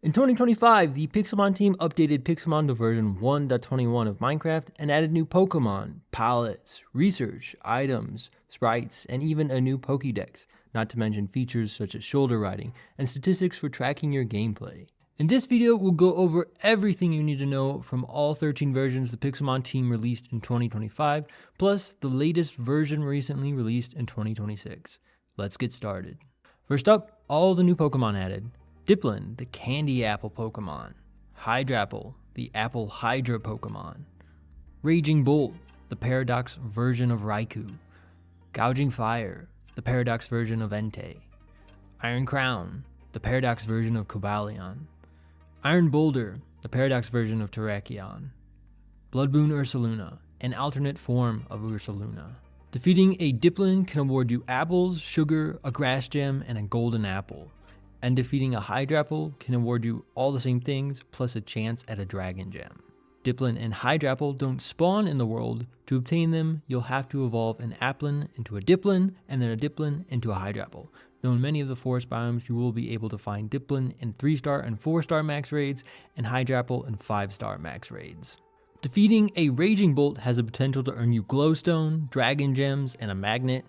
In 2025, the Pixelmon team updated Pixelmon to version 1.21 of Minecraft and added new Pokémon, palettes, research, items, sprites, and even a new Pokédex, not to mention features such as shoulder riding and statistics for tracking your gameplay. In this video, we'll go over everything you need to know from all 13 versions the Pixelmon team released in 2025, plus the latest version recently released in 2026. Let's get started. First up, all the new Pokemon added. Dipplin, the candy apple Pokemon. Hydrapple, the apple Hydra Pokemon. Raging Bolt, the Paradox version of Raikou. Gouging Fire, the Paradox version of Entei. Iron Crown, the Paradox version of Cobalion. Iron Boulder, the Paradox version of Terrakion. Bloodmoon Ursaluna, an alternate form of Ursaluna. Defeating a Dipplin can award you apples, sugar, a grass gem, and a golden apple. And defeating a Hydrapple can award you all the same things, plus a chance at a dragon gem. Dipplin and Hydrapple don't spawn in the world. To obtain them, you'll have to evolve an Applin into a Dipplin, and then a Dipplin into a Hydrapple. Though in many of the forest biomes, you will be able to find Dipplin in 3-star and 4-star max raids, and Hydrapple in 5-star max raids. Defeating a Raging Bolt has the potential to earn you Glowstone, Dragon Gems, and a Magnet.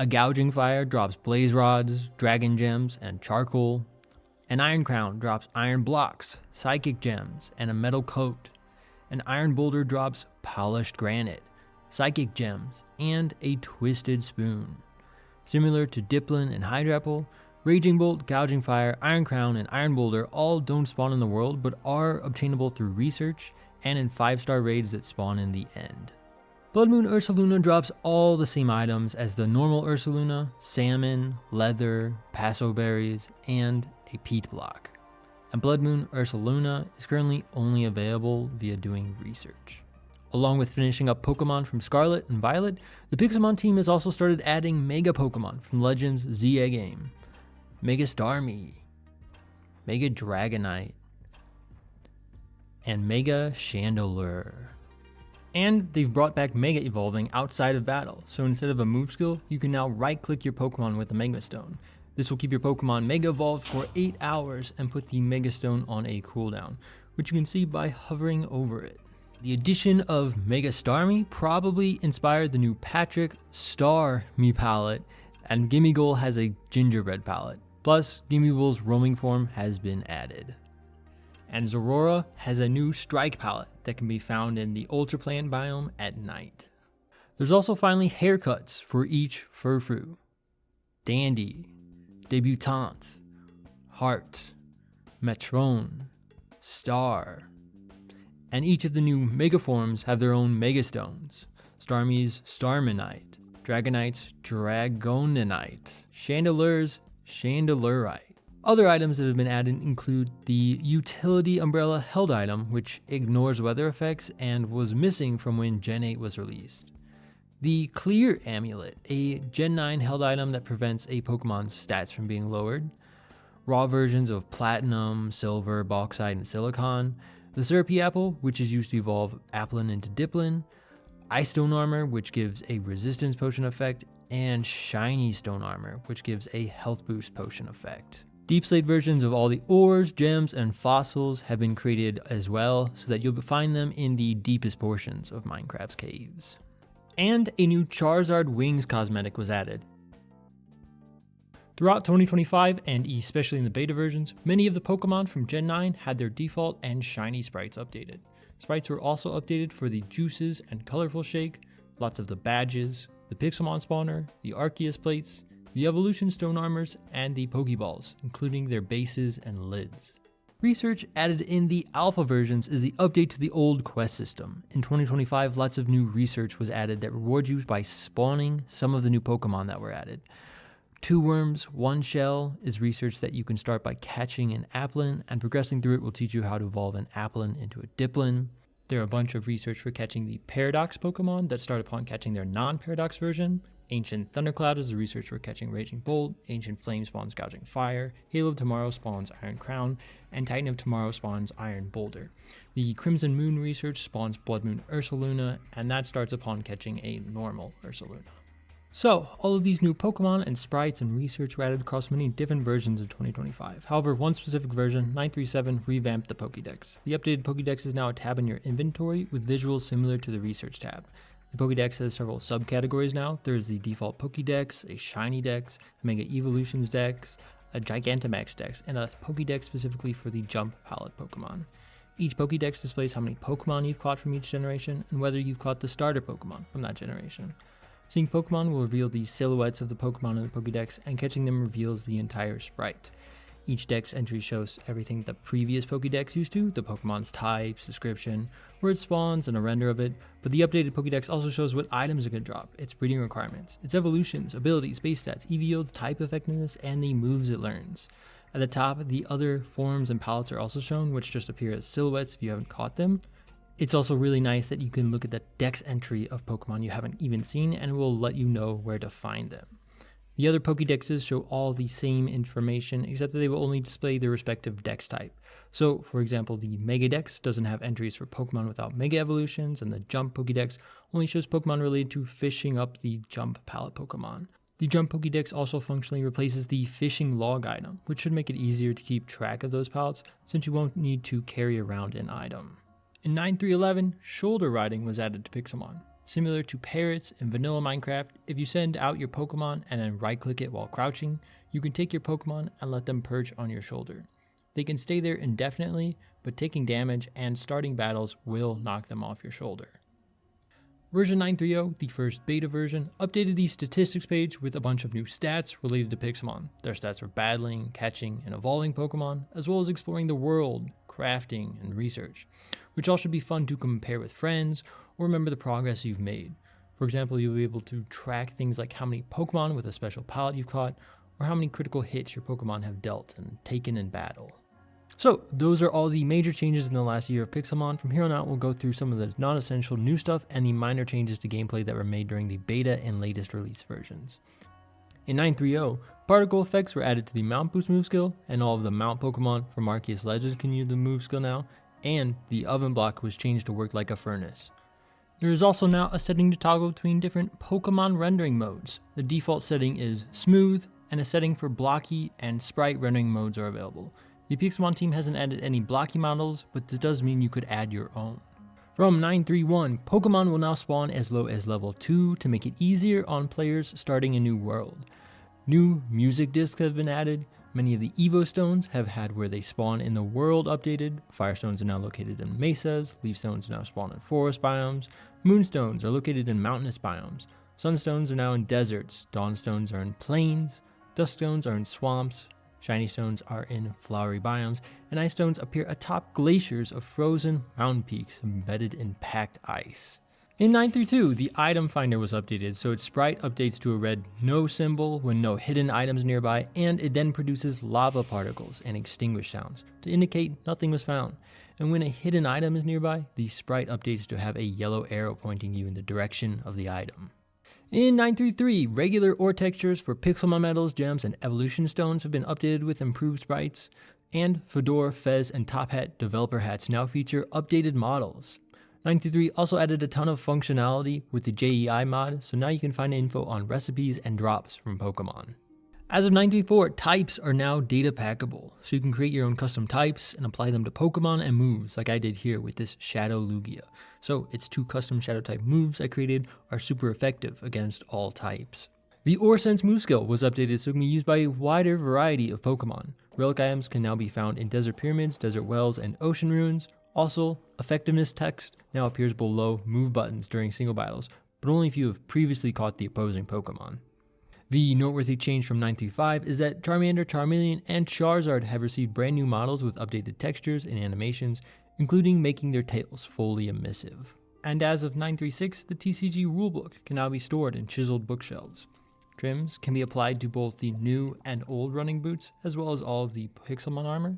A Gouging Fire drops Blaze Rods, Dragon Gems, and Charcoal. An Iron Crown drops Iron Blocks, Psychic Gems, and a Metal Coat. An Iron Boulder drops Polished Granite, Psychic Gems, and a Twisted Spoon. Similar to Dipplin and Hydrapple, Raging Bolt, Gouging Fire, Iron Crown, and Iron Boulder all don't spawn in the world but are obtainable through research and in 5-star raids that spawn in the end. Bloodmoon Ursaluna drops all the same items as the normal Ursaluna: salmon, leather, passo berries, and a peat block. And Bloodmoon Ursaluna is currently only available via doing research. Along with finishing up Pokemon from Scarlet and Violet, the Pixelmon team has also started adding Mega Pokemon from Legends ZA game. Mega Starmie, Mega Dragonite, and Mega Chandelure. And they've brought back Mega Evolving outside of battle, so instead of a move skill, you can now right-click your Pokemon with the Mega Stone. This will keep your Pokemon Mega Evolved for 8 hours and put the Mega Stone on a cooldown, which you can see by hovering over it. The addition of Mega Starmie probably inspired the new Patrick Starmie palette, and Gimmighoul has a gingerbread palette. Plus, Gimmighoul's roaming form has been added. And Zorora has a new strike palette that can be found in the Ultra Plant biome at night. There's also finally haircuts for each Furfrou: Dandy, Debutante, Heart, Matrone, Star. And each of the new Mega forms have their own Mega Stones: Starmie's Starmanite, Dragonite's Dragonanite, Chandelure's Chandelurite. Other items that have been added include the Utility Umbrella Held item, which ignores weather effects and was missing from when Gen 8 was released. The Clear Amulet, a Gen 9 held item that prevents a Pokemon's stats from being lowered. Raw versions of Platinum, Silver, Bauxite, and Silicon. The Syrupy Apple, which is used to evolve Applin into Dipplin. Ice Stone Armor, which gives a Resistance Potion effect. And Shiny Stone Armor, which gives a Health Boost Potion effect. Deep Slate versions of all the ores, gems, and fossils have been created as well, so that you'll find them in the deepest portions of Minecraft's caves. And a new Charizard Wings cosmetic was added. Throughout 2025, and especially in the beta versions, many of the Pokemon from Gen 9 had their default and shiny sprites updated. Sprites were also updated for the Juices and Colorful Shake, lots of the badges, the Pixelmon spawner, the Arceus plates, the Evolution Stone Armors, and the Pokeballs, including their bases and lids. Research added in the alpha versions is the update to the old quest system. In 2025, lots of new research was added that rewards you by spawning some of the new Pokemon that were added. 2 worms, 1 shell is research that you can start by catching an Applin, and progressing through it will teach you how to evolve an Applin into a Dipplin. There are a bunch of research for catching the Paradox Pokemon that start upon catching their non-Paradox version. Ancient Thundercloud is the research for catching Raging Bolt, Ancient Flame spawns Gouging Fire, Hail of Tomorrow spawns Iron Crown, and Titan of Tomorrow spawns Iron Boulder. The Crimson Moon research spawns Bloodmoon Ursaluna, and that starts upon catching a normal Ursaluna. So, all of these new Pokemon and sprites and research were added across many different versions of 2025. However, one specific version, 937, revamped the Pokédex. The updated Pokédex is now a tab in your inventory with visuals similar to the research tab. The Pokédex has several subcategories now. There is the default Pokédex, a Shiny Dex, a Mega Evolutions Dex, a Gigantamax Dex, and a Pokédex specifically for the Jump Palette Pokemon. Each Pokédex displays how many Pokemon you've caught from each generation and whether you've caught the starter Pokemon from that generation. Seeing Pokemon will reveal the silhouettes of the Pokemon in the Pokédex, and catching them reveals the entire sprite. Each dex entry shows everything the previous Pokédex used to, the Pokemon's types, description, where it spawns, and a render of it, but the updated Pokédex also shows what items are going to drop, its breeding requirements, its evolutions, abilities, base stats, EV yields, type effectiveness, and the moves it learns. At the top, the other forms and palettes are also shown, which just appear as silhouettes if you haven't caught them. It's also really nice that you can look at the dex entry of Pokemon you haven't even seen, and it will let you know where to find them. The other Pokédexes show all the same information, except that they will only display their respective dex type. So, for example, the Mega Dex doesn't have entries for Pokemon without Mega Evolutions, and the Jump Pokédex only shows Pokemon related to fishing up the Jump Palette Pokemon. The Jump Pokédex also functionally replaces the fishing log item, which should make it easier to keep track of those palettes, since you won't need to carry around an item. In 9.3.11, shoulder riding was added to Pixelmon. Similar to parrots in vanilla Minecraft, if you send out your Pokemon and then right-click it while crouching, you can take your Pokemon and let them perch on your shoulder. They can stay there indefinitely, but taking damage and starting battles will knock them off your shoulder. Version 9.3.0, the first beta version, updated the statistics page with a bunch of new stats related to Pixelmon. Their stats for battling, catching, and evolving Pokemon, as well as exploring the world, crafting, and research, which all should be fun to compare with friends or remember the progress you've made. For example, you'll be able to track things like how many Pokemon with a special palette you've caught, or how many critical hits your Pokemon have dealt and taken in battle. So, those are all the major changes in the last year of Pixelmon. From here on out, we'll go through some of the non-essential new stuff and the minor changes to gameplay that were made during the beta and latest release versions. In 9.3.0, particle effects were added to the Mount Boost move skill, and all of the Mount Pokemon from Arceus Legends can use the move skill now, and the oven block was changed to work like a furnace. There is also now a setting to toggle between different Pokemon rendering modes. The default setting is smooth, and a setting for blocky and sprite rendering modes are available. The Pixelmon team hasn't added any blocky models, but this does mean you could add your own. From 9.3.1, Pokemon will now spawn as low as level 2 to make it easier on players starting a new world. New music discs have been added. Many of the Evo Stones have had where they spawn in the world updated. Fire Stones are now located in mesas. Leaf Stones now spawn in forest biomes. Moonstones are located in mountainous biomes. Sunstones are now in deserts. Dawn Stones are in plains. Dusk Stones are in swamps. Shiny Stones are in flowery biomes, and Ice Stones appear atop glaciers of frozen mountain peaks embedded in packed ice. In 9.3.2, the item finder was updated, so its sprite updates to a red no symbol when no hidden items nearby, and it then produces lava particles and extinguish sounds to indicate nothing was found. And when a hidden item is nearby, the sprite updates to have a yellow arrow pointing you in the direction of the item. In 9.3.3, regular ore textures for Pixelmon medals, gems, and evolution stones have been updated with improved sprites, and Fedora, Fez, and Top Hat developer hats now feature updated models. 9.3.3 also added a ton of functionality with the JEI mod, so now you can find info on recipes and drops from Pokemon. As of 9.3.4, types are now data packable, so you can create your own custom types and apply them to Pokemon and moves like I did here with this Shadow Lugia. So its 2 custom Shadow type moves I created are super effective against all types. The Ore Sense move skill was updated so it can be used by a wider variety of Pokemon. Relic items can now be found in desert pyramids, desert wells, and ocean ruins. Also, effectiveness text now appears below move buttons during single battles, but only if you have previously caught the opposing Pokemon. The noteworthy change from 9.3.5 is that Charmander, Charmeleon, and Charizard have received brand new models with updated textures and animations, including making their tails fully emissive. And as of 9.3.6, the TCG rulebook can now be stored in chiseled bookshelves. Trims can be applied to both the new and old running boots, as well as all of the Pixelmon armor.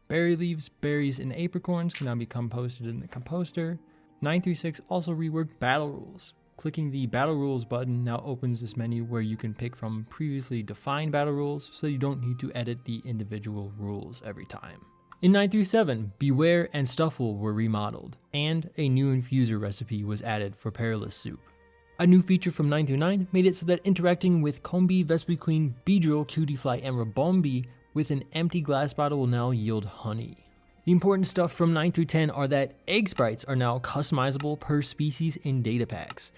Berry leaves, berries, and apricorns can now be composted in the composter. 9.3.6 also reworked battle rules. Clicking the Battle Rules button now opens this menu where you can pick from previously defined battle rules, so you don't need to edit the individual rules every time. In 9.3.7, Beware and Stuffle were remodeled, and a new infuser recipe was added for Perilous Soup. A new feature from 9.9 made it so that interacting with Combi, Vespiquen, Beedrill, Cutiefly, and Rabombi with an empty glass bottle will now yield honey. The important stuff from 9 through 10 are that egg sprites are now customizable per species in data packs.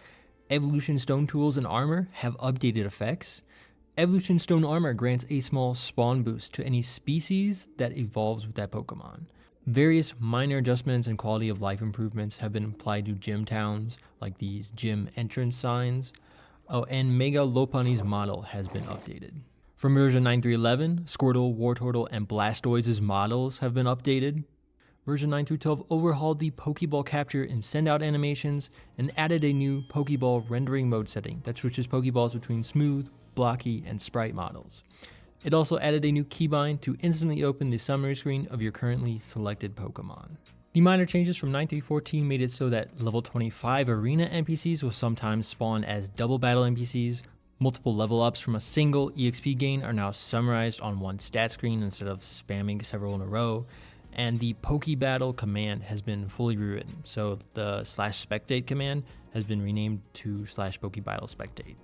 Evolution Stone tools and armor have updated effects. Evolution Stone armor grants a small spawn boost to any species that evolves with that Pokemon. Various minor adjustments and quality of life improvements have been applied to gym towns, like these gym entrance signs. Oh, and Mega Lopunny's model has been updated. From version 9.3.11, Squirtle, Wartortle, and Blastoise's models have been updated. Version 9 through 12 overhauled the Pokeball capture and send out animations and added a new Pokeball rendering mode setting that switches Pokeballs between smooth, blocky, and sprite models. It also added a new keybind to instantly open the summary screen of your currently selected Pokemon. The minor changes from 9.3.14 made it so that level 25 arena NPCs will sometimes spawn as double battle NPCs. Multiple level ups from a single EXP gain are now summarized on one stat screen instead of spamming several in a row. And the Pokebattle command has been fully rewritten, so the /spectate command has been renamed to /Pokebattle spectate.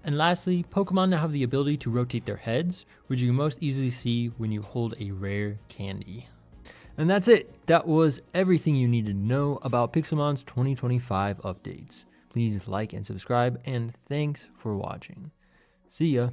And lastly, Pokemon now have the ability to rotate their heads, which you can most easily see when you hold a rare candy. And that's it. That was everything you need to know about Pixelmon's 2025 updates. Please like and subscribe, and thanks for watching. See ya.